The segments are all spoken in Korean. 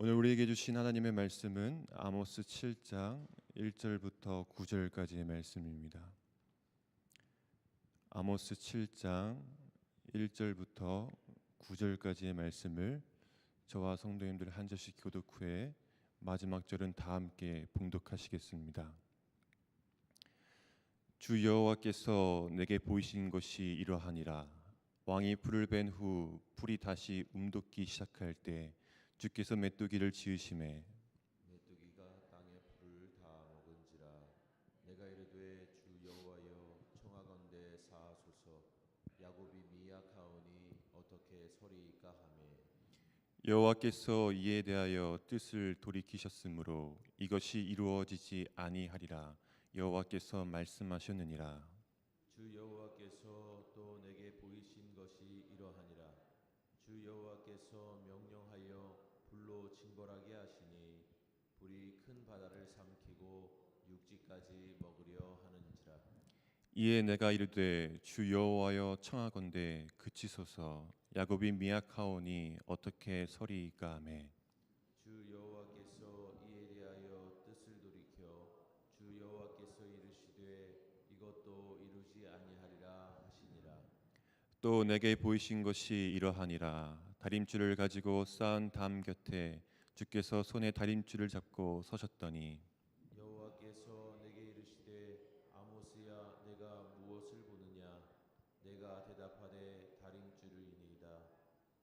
오늘 우리에게 주신 하나님의 말씀은 아모스 7장 1절부터 9절까지의 말씀입니다. 아모스 7장 1절부터 9절까지의 말씀을 저와 성도님들 한 절씩 교독 후에 마지막 절은 다 함께 봉독하시겠습니다. 주 여호와께서 내게 보이신 것이 이러하니라. 왕이 불을 벤 후 불이 다시 움돋기 시작할 때 주께서 메뚜기를 지으심에 메뚜기가 땅에 풀을 다 먹은지라. 내가 이르되 주 여호와여 청하건대 사하소서. 야곱이 미약하오니 어떻게 서리이까 하매. 여호와께서 이에 대하여 뜻을 돌이키셨으므로 이것이 이루어지지 아니하리라. 여호와께서 말씀하셨느니라. 주 여호와께서 또 내게 보이신 것이 이러하니라. 주 여호와께서 명령하여 불로 징벌하게 하시니 불이 큰 바다를 삼키고 육지까지 먹으려 하는지라. 이에 내가 이르되 주 여호와여 청하건대 그치소서. 야곱이 미약하오니 어떻게 서리이까 하매. 주 여호와께서 이에 대하여 뜻을 돌이켜 주 여호와께서 이르시되 이것도 이루지 아니하리라 하시니라. 또 내게 보이신 것이 이러하니라. 다림줄을 가지고 쌓은 담 곁에 주께서 손에 다림줄을 잡고 서셨더니 여호와께서 내게 이르시되 아모스야 내가 무엇을 보느냐. 내가 대답하되 다림줄이니이다.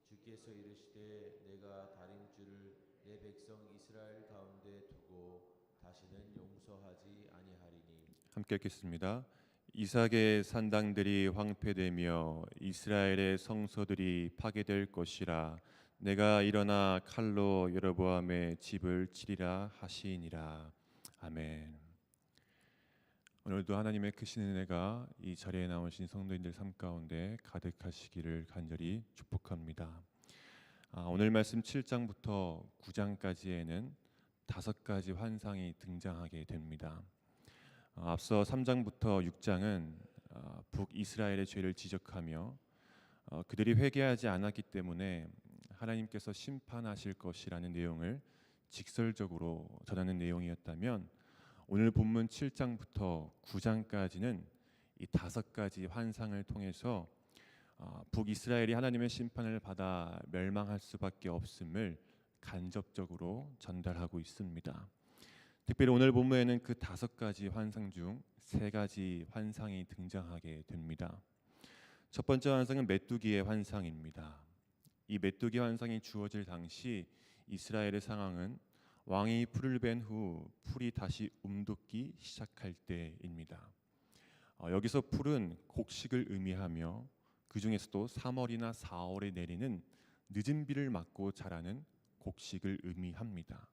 주께서 이르시되 내가 다림줄을 내 백성 이스라엘 가운데 두고 다시는 용서하지 아니하리니. 함께 읽겠습니다. 이삭의 산당들이 황폐되며 이스라엘의 성소들이 파괴될 것이라. 내가 일어나 칼로 여로보암의 집을 치리라 하시니라. 아멘. 오늘도 하나님의 크신 은혜가 이 자리에 나오신 성도님들 삶 가운데 가득하시기를 간절히 축복합니다. 오늘 말씀 7장부터 9장까지에는 5가지 환상이 등장하게 됩니다. 앞서 3장부터 6장은 북이스라엘의 죄를 지적하며 그들이 회개하지 않았기 때문에 하나님께서 심판하실 것이라는 내용을 직설적으로 전하는 내용이었다면 오늘 본문 7장부터 9장까지는 이 5가지 환상을 통해서 북이스라엘이 하나님의 심판을 받아 멸망할 수밖에 없음을 간접적으로 전달하고 있습니다. 특별히 오늘 본문에는 그 5가지 환상 중 3가지 환상이 등장하게 됩니다. 첫 번째 환상은 메뚜기의 환상입니다. 이 메뚜기 환상이 주어질 당시 이스라엘의 상황은 왕이 풀을 벤 후 풀이 다시 움돋기 시작할 때입니다. 여기서 풀은 곡식을 의미하며 그 중에서도 3월이나 4월에 내리는 늦은 비를 맞고 자라는 곡식을 의미합니다.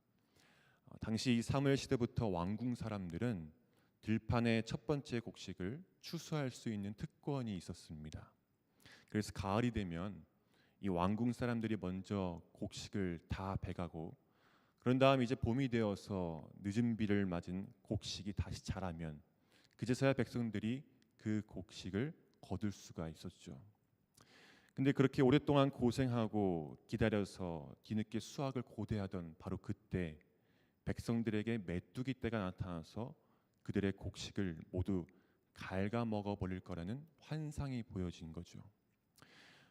당시 사무엘 시대부터 왕궁 사람들은 들판의 첫 번째 곡식을 추수할 수 있는 특권이 있었습니다. 그래서 가을이 되면 이 왕궁 사람들이 먼저 곡식을 다 베가고 그런 다음 이제 봄이 되어서 늦은 비를 맞은 곡식이 다시 자라면 그제서야 백성들이 그 곡식을 거둘 수가 있었죠. 근데 그렇게 오랫동안 고생하고 기다려서 뒤늦게 수확을 고대하던 바로 그때 백성들에게 메뚜기 떼가 나타나서 그들의 곡식을 모두 갉아먹어 버릴 거라는 환상이 보여진 거죠.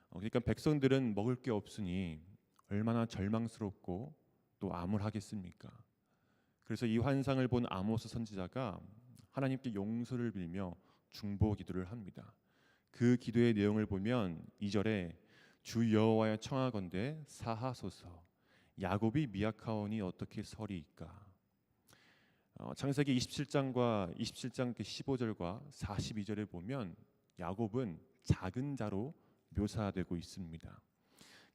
그러니까 백성들은 먹을 게 없으니 얼마나 절망스럽고 또 암울하겠습니까? 그래서 이 환상을 본 아모스 선지자가 하나님께 용서를 빌며 중보 기도를 합니다. 그 기도의 내용을 보면 2절에 주 여호와여 청하건대 사하소서. 야곱이 미약하오니 어떻게 서리이까. 창세기 27장과 27장 15절과 42절에 보면 야곱은 작은 자로 묘사되고 있습니다.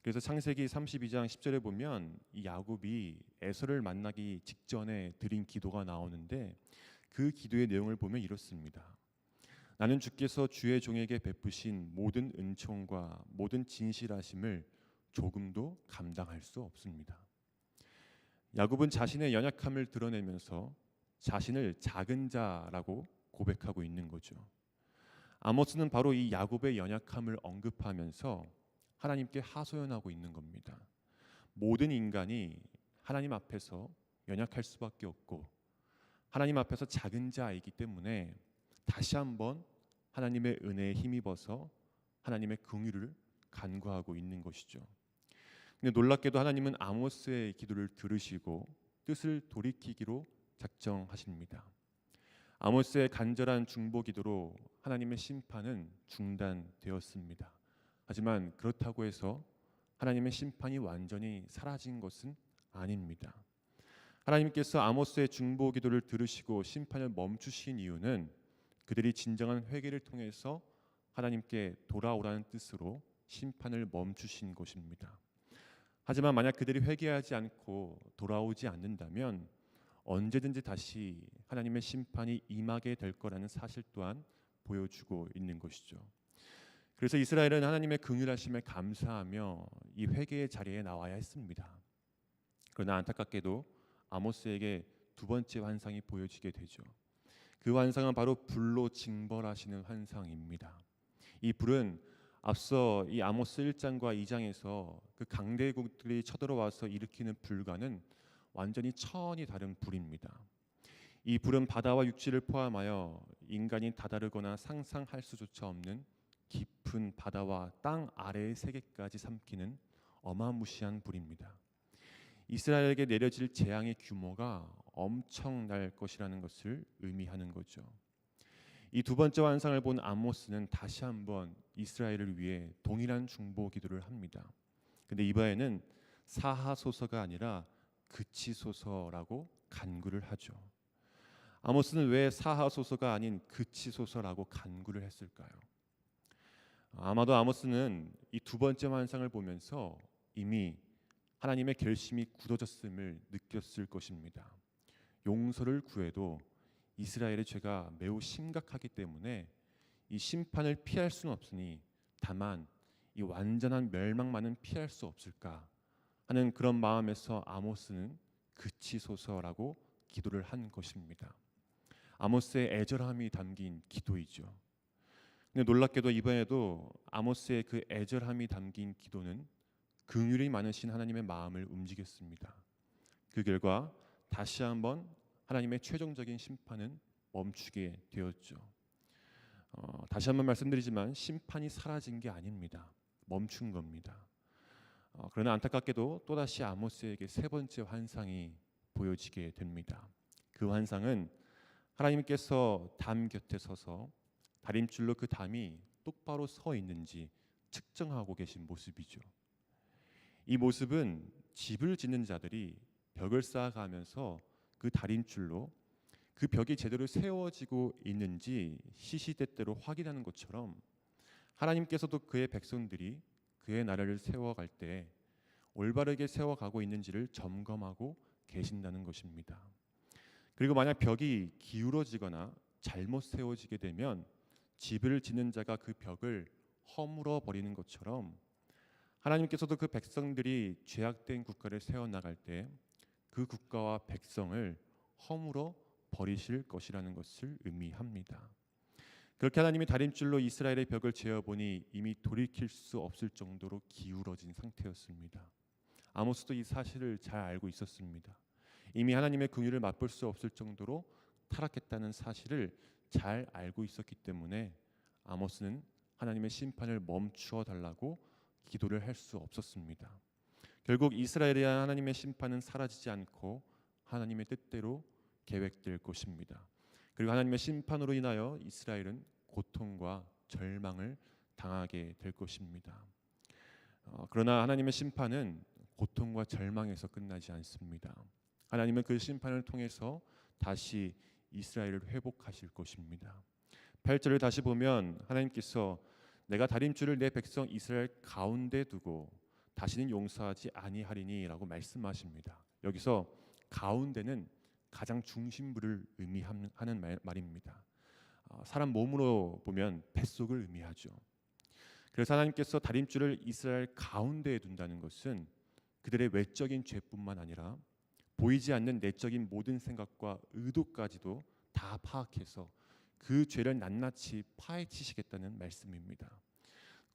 그래서 창세기 32장 10절에 보면 이 야곱이 에서를 만나기 직전에 드린 기도가 나오는데 그 기도의 내용을 보면 이렇습니다. 나는 주께서 주의 종에게 베푸신 모든 은총과 모든 진실하심을 조금도 감당할 수 없습니다. 야곱은 자신의 연약함을 드러내면서 자신을 작은 자라고 고백하고 있는 거죠. 아모스는 바로 이 야곱의 연약함을 언급하면서 하나님께 하소연하고 있는 겁니다. 모든 인간이 하나님 앞에서 연약할 수밖에 없고 하나님 앞에서 작은 자이기 때문에 다시 한번 하나님의 은혜에 힘입어서 하나님의 긍휼을 간구하고 있는 것이죠. 근데 놀랍게도 하나님은 아모스의 기도를 들으시고 뜻을 돌이키기로 작정하십니다. 아모스의 간절한 중보 기도로 하나님의 심판은 중단되었습니다. 하지만 그렇다고 해서 하나님의 심판이 완전히 사라진 것은 아닙니다. 하나님께서 아모스의 중보 기도를 들으시고 심판을 멈추신 이유는 그들이 진정한 회개를 통해서 하나님께 돌아오라는 뜻으로 심판을 멈추신 것입니다. 하지만 만약 그들이 회개하지 않고 돌아오지 않는다면 언제든지 다시 하나님의 심판이 임하게 될 거라는 사실 또한 보여주고 있는 것이죠. 그래서 이스라엘은 하나님의 긍휼하심에 감사하며 이 회개의 자리에 나와야 했습니다. 그러나 안타깝게도 아모스에게 두 번째 환상이 보여지게 되죠. 그 환상은 바로 불로 징벌하시는 환상입니다. 이 불은 앞서 이 아모스 1장과 2장에서 그 강대국들이 쳐들어와서 일으키는 불과는 완전히 차원이 다른 불입니다. 이 불은 바다와 육지를 포함하여 인간이 다다르거나 상상할 수조차 없는 깊은 바다와 땅 아래의 세계까지 삼키는 어마무시한 불입니다. 이스라엘에게 내려질 재앙의 규모가 엄청날 것이라는 것을 의미하는 거죠. 이 두 번째 환상을 본 아모스는 다시 한번 이스라엘을 위해 동일한 중보 기도를 합니다. 근데 이번에는 사하소서가 아니라 그치소서라고 간구를 하죠. 아모스는 왜 사하소서가 아닌 그치소서라고 간구를 했을까요? 아마도 아모스는 이 두 번째 환상을 보면서 이미 하나님의 결심이 굳어졌음을 느꼈을 것입니다. 용서를 구해도 이스라엘의 죄가 매우 심각하기 때문에 이 심판을 피할 수는 없으니 다만 이 완전한 멸망만은 피할 수 없을까 하는 그런 마음에서 아모스는 그치소서라고 기도를 한 것입니다. 아모스의 애절함이 담긴 기도이죠. 근데 놀랍게도 이번에도 아모스의 그 애절함이 담긴 기도는 긍휼이 많으신 하나님의 마음을 움직였습니다. 그 결과 다시 한번 하나님의 최종적인 심판은 멈추게 되었죠. 다시 한번 말씀드리지만 심판이 사라진 게 아닙니다. 멈춘 겁니다. 그러나 안타깝게도 또다시 아모스에게 세 번째 환상이 보여지게 됩니다. 그 환상은 하나님께서 담 곁에 서서 다림줄로 그 담이 똑바로 서 있는지 측정하고 계신 모습이죠. 이 모습은 집을 짓는 자들이 벽을 쌓아가면서 그 다림줄로 그 벽이 제대로 세워지고 있는지 시시때때로 확인하는 것처럼 하나님께서도 그의 백성들이 그의 나라를 세워갈 때 올바르게 세워가고 있는지를 점검하고 계신다는 것입니다. 그리고 만약 벽이 기울어지거나 잘못 세워지게 되면 집을 짓는 자가 그 벽을 허물어 버리는 것처럼 하나님께서도 그 백성들이 죄악된 국가를 세워나갈 때 그 국가와 백성을 허물어 버리실 것이라는 것을 의미합니다. 그렇게 하나님이 다림줄로 이스라엘의 벽을 재어보니 이미 돌이킬 수 없을 정도로 기울어진 상태였습니다. 아모스도 이 사실을 잘 알고 있었습니다. 이미 하나님의 긍휼을 맛볼 수 없을 정도로 타락했다는 사실을 잘 알고 있었기 때문에 아모스는 하나님의 심판을 멈추어 달라고 기도를 할 수 없었습니다. 결국 이스라엘에 대한 하나님의 심판은 사라지지 않고 하나님의 뜻대로 계획될 것입니다. 그리고 하나님의 심판으로 인하여 이스라엘은 고통과 절망을 당하게 될 것입니다. 그러나 하나님의 심판은 고통과 절망에서 끝나지 않습니다. 하나님은 그 심판을 통해서 다시 이스라엘을 회복하실 것입니다. 8절을 다시 보면 하나님께서 내가 다림줄을 내 백성 이스라엘 가운데 두고 다시는 용서하지 아니하리니라고 말씀하십니다. 여기서 가운데는 가장 중심부를 의미하는 말입니다. 사람 몸으로 보면 뱃속을 의미하죠. 그래서 하나님께서 다림줄을 이스라엘 가운데에 둔다는 것은 그들의 외적인 죄뿐만 아니라 보이지 않는 내적인 모든 생각과 의도까지도 다 파악해서 그 죄를 낱낱이 파헤치시겠다는 말씀입니다.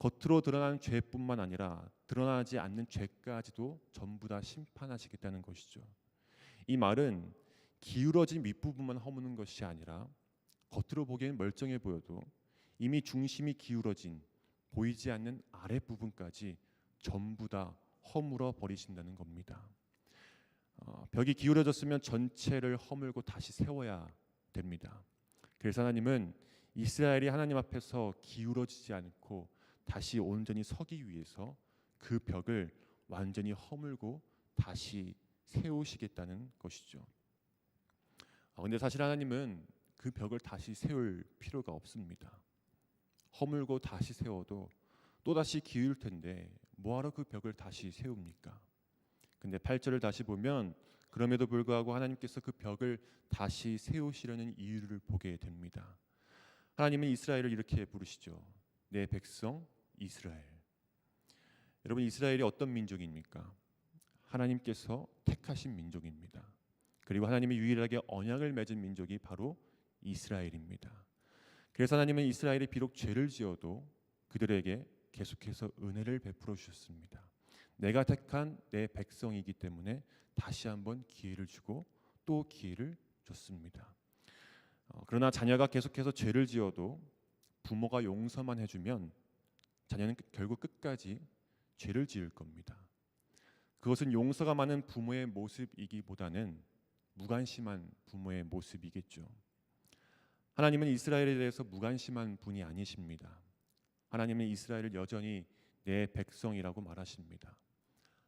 겉으로 드러나는 죄뿐만 아니라 드러나지 않는 죄까지도 전부 다 심판하시겠다는 것이죠. 이 말은 기울어진 윗부분만 허무는 것이 아니라 겉으로 보기엔 멀쩡해 보여도 이미 중심이 기울어진 보이지 않는 아랫부분까지 전부 다 허물어 버리신다는 겁니다. 벽이 기울어졌으면 전체를 허물고 다시 세워야 됩니다. 그래서 하나님은 이스라엘이 하나님 앞에서 기울어지지 않고 다시 온전히 서기 위해서 그 벽을 완전히 허물고 다시 세우시겠다는 것이죠. 근데 사실 하나님은 그 벽을 다시 세울 필요가 없습니다. 허물고 다시 세워도 또다시 기울 텐데 뭐하러 그 벽을 다시 세웁니까? 근데 8절을 다시 보면 그럼에도 불구하고 하나님께서 그 벽을 다시 세우시려는 이유를 보게 됩니다. 하나님은 이스라엘을 이렇게 부르시죠. 내 백성 이스라엘. 여러분, 이스라엘이 어떤 민족입니까? 하나님께서 택하신 민족입니다. 그리고 하나님이 유일하게 언약을 맺은 민족이 바로 이스라엘입니다. 그래서 하나님은 이스라엘이 비록 죄를 지어도 그들에게 계속해서 은혜를 베풀어 주셨습니다. 내가 택한 내 백성이기 때문에 다시 한번 기회를 주고 또 기회를 줬습니다. 그러나 자녀가 계속해서 죄를 지어도 부모가 용서만 해주면 자녀는 결국 끝까지 죄를 지을 겁니다. 그것은 용서가 많은 부모의 모습이기보다는 무관심한 부모의 모습이겠죠. 하나님은 이스라엘에 대해서 무관심한 분이 아니십니다. 하나님은 이스라엘을 여전히 내 백성이라고 말하십니다.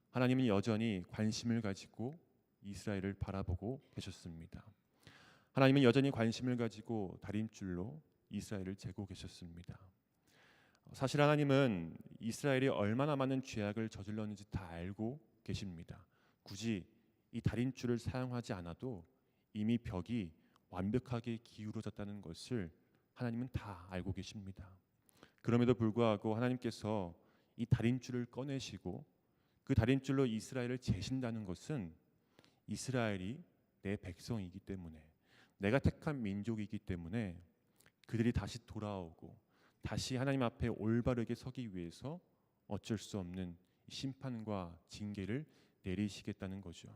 하나님은 여전히 관심을 가지고 이스라엘을 바라보고 계셨습니다. 하나님은 여전히 관심을 가지고 다림줄로 이스라엘을 재고 계셨습니다. 사실 하나님은 이스라엘이 얼마나 많은 죄악을 저질렀는지 다 알고 계십니다. 굳이 이 다림줄을 사용하지 않아도 이미 벽이 완벽하게 기울어졌다는 것을 하나님은 다 알고 계십니다. 그럼에도 불구하고 하나님께서 이 다림줄을 꺼내시고 그 다림줄로 이스라엘을 재신다는 것은 이스라엘이 내 백성이기 때문에, 내가 택한 민족이기 때문에 그들이 다시 돌아오고 다시 하나님 앞에 올바르게 서기 위해서 어쩔 수 없는 심판과 징계를 내리시겠다는 거죠.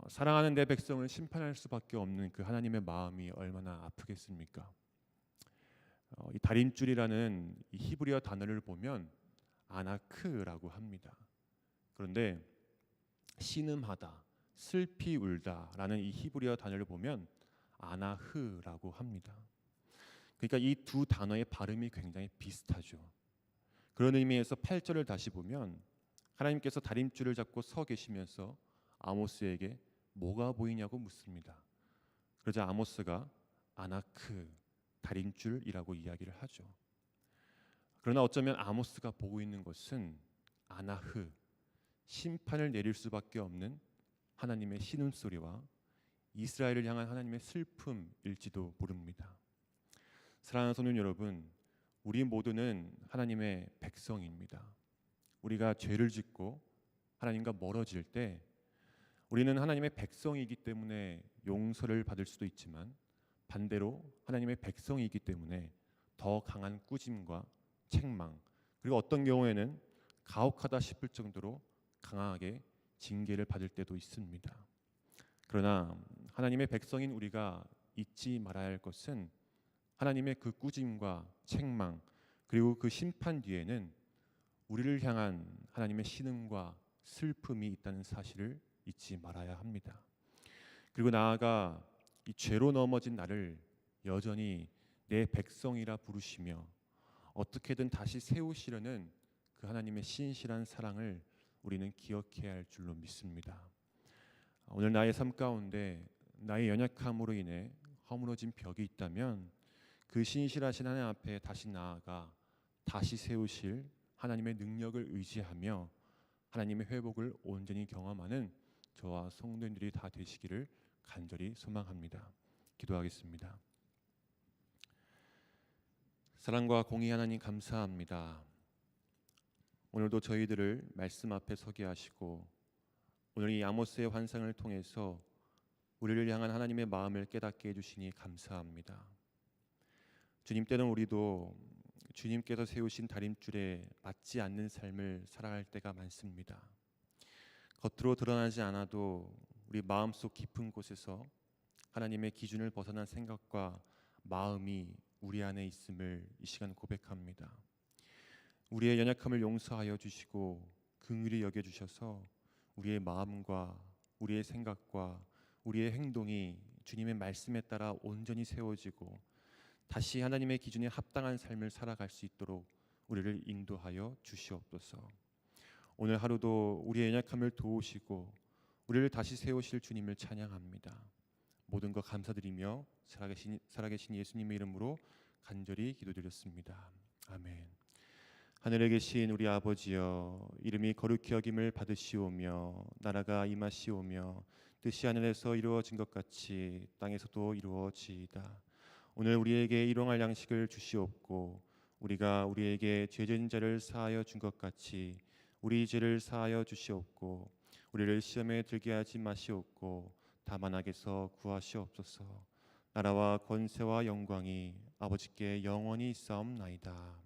사랑하는 내 백성을 심판할 수밖에 없는 그 하나님의 마음이 얼마나 아프겠습니까? 이 다림줄이라는 이 히브리어 단어를 보면 아나크라고 합니다. 그런데 신음하다, 슬피 울다라는 이 히브리어 단어를 보면 아나흐라고 합니다. 그러니까 이 두 단어의 발음이 굉장히 비슷하죠. 그런 의미에서 8절을 다시 보면 하나님께서 다림줄을 잡고 서 계시면서 아모스에게 뭐가 보이냐고 묻습니다. 그러자 아모스가 아나크, 다림줄이라고 이야기를 하죠. 그러나 어쩌면 아모스가 보고 있는 것은 아나흐, 심판을 내릴 수밖에 없는 하나님의 신음소리와 이스라엘을 향한 하나님의 슬픔일지도 모릅니다. 사랑하는 성도 여러분, 우리 모두는 하나님의 백성입니다. 우리가 죄를 짓고 하나님과 멀어질 때 우리는 하나님의 백성이기 때문에 용서를 받을 수도 있지만 반대로 하나님의 백성이기 때문에 더 강한 꾸짐과 책망, 그리고 어떤 경우에는 가혹하다 싶을 정도로 강하게 징계를 받을 때도 있습니다. 그러나 하나님의 백성인 우리가 잊지 말아야 할 것은 하나님의 그 꾸짐과 책망 그리고 그 심판 뒤에는 우리를 향한 하나님의 신음과 슬픔이 있다는 사실을 잊지 말아야 합니다. 그리고 나아가 이 죄로 넘어진 나를 여전히 내 백성이라 부르시며 어떻게든 다시 세우시려는 그 하나님의 신실한 사랑을 우리는 기억해야 할 줄로 믿습니다. 오늘 나의 삶 가운데 나의 연약함으로 인해 허물어진 벽이 있다면 그 신실하신 하나님 앞에 다시 나아가 다시 세우실 하나님의 능력을 의지하며 하나님의 회복을 온전히 경험하는 저와 성도님들이 다 되시기를 간절히 소망합니다. 기도하겠습니다. 사랑과 공의 하나님 감사합니다. 오늘도 저희들을 말씀 앞에 서게 하시고 오늘 이 아모스의 환상을 통해서 우리를 향한 하나님의 마음을 깨닫게 해주시니 감사합니다. 주님, 때는 우리도 주님께서 세우신 다림줄에 맞지 않는 삶을 살아갈 때가 많습니다. 겉으로 드러나지 않아도 우리 마음속 깊은 곳에서 하나님의 기준을 벗어난 생각과 마음이 우리 안에 있음을 이 시간 고백합니다. 우리의 연약함을 용서하여 주시고 긍휼히 여겨 주셔서 우리의 마음과 우리의 생각과 우리의 행동이 주님의 말씀에 따라 온전히 세워지고 다시 하나님의 기준에 합당한 삶을 살아갈 수 있도록 우리를 인도하여 주시옵소서. 오늘 하루도 우리의 연약함을 도우시고 우리를 다시 세우실 주님을 찬양합니다. 모든 것 감사드리며 살아계신 예수님의 이름으로 간절히 기도드렸습니다. 아멘. 하늘에 계신 우리 아버지여, 이름이 거룩히 여김을 받으시오며 나라가 임하시오며 뜻이 하늘에서 이루어진 것 같이 땅에서도 이루어지이다. 오늘 우리에게 일용할 양식을 주시옵고 우리가 우리에게 죄진 자를 사하여 준 것 같이 우리 죄를 사하여 주시옵고 우리를 시험에 들게 하지 마시옵고 다만 악에서 구하시옵소서. 나라와 권세와 영광이 아버지께 영원히 있사옵나이다.